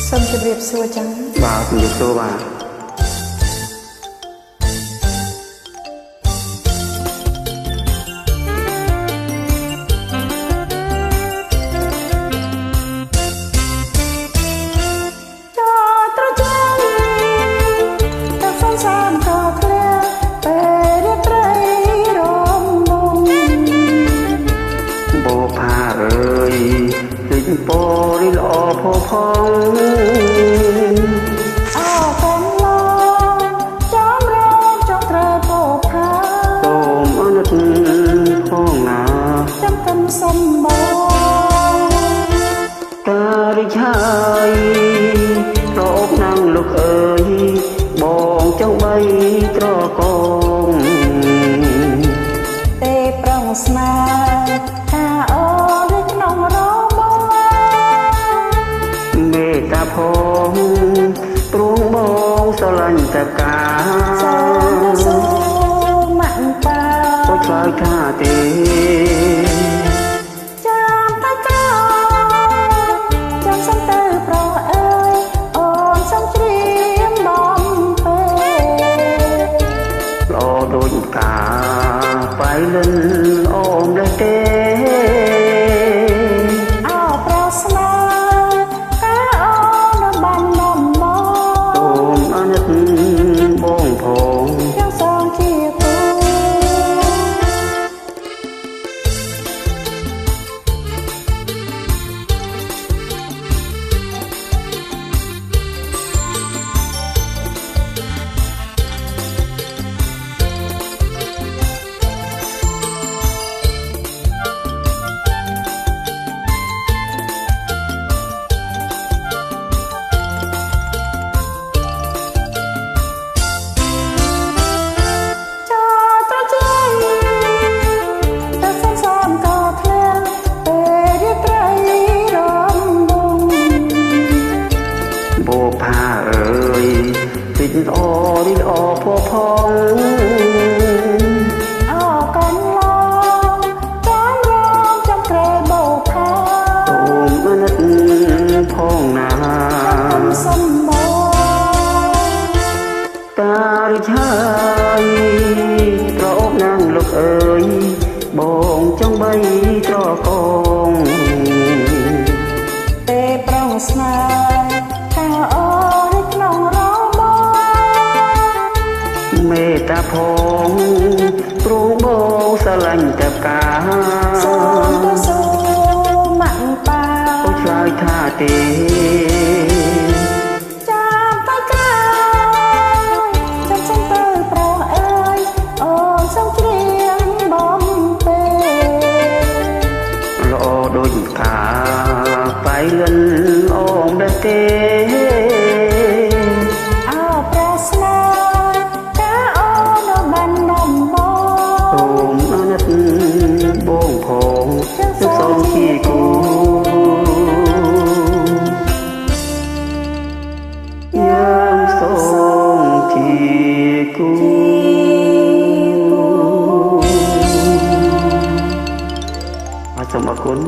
សូមជម្រាបសួរចឹងបាទជម្រាបសួរបាទពរិលអផផងអោកំឡងចាំរងចង់ត្រូវពោផាសូមអនុទផងណាចាំកំសំបងតារិឆាយរោបណាំងលោកអើយបងចង់បីត្រកងទេប្រងស្នេហ៍ថាអូនក្នុងរតាផងទ្រង់បងស្រឡាញ់តែការសូមម៉ាក់ប៉ាក៏ឆ្លើយថាទេចាំតែក្រោយចាំសុំទៅប្រុសអើយអូនសុំច្រៀងបំពេល្អដូចកាបៃលិនអូនដែរទេបងផងទាំងសងជាគូติดอดิอพอพองเอากันลองจอมรองจำเกรโบพาตมอนัดพองนาสมบตาริชายตรอกนางลูกเอ๋ยบองจงใบตรอกองเตะปรองสนาข้าอ้อยนองรอเมตตาพงปรุงโบสลันจับกาសូមទៅសូមម៉ាក់ប៉ាក៏ឆ្លើយថាទេចាំតែក្រោយចាំសុំទៅប្រុសអើយអូនសុំច្រៀងបំពេល្អដូចកាបៃលិនអូនដែរទេបងផងទាំងសងជាគូយ៉ាងសងជាគូសូមអរគុណ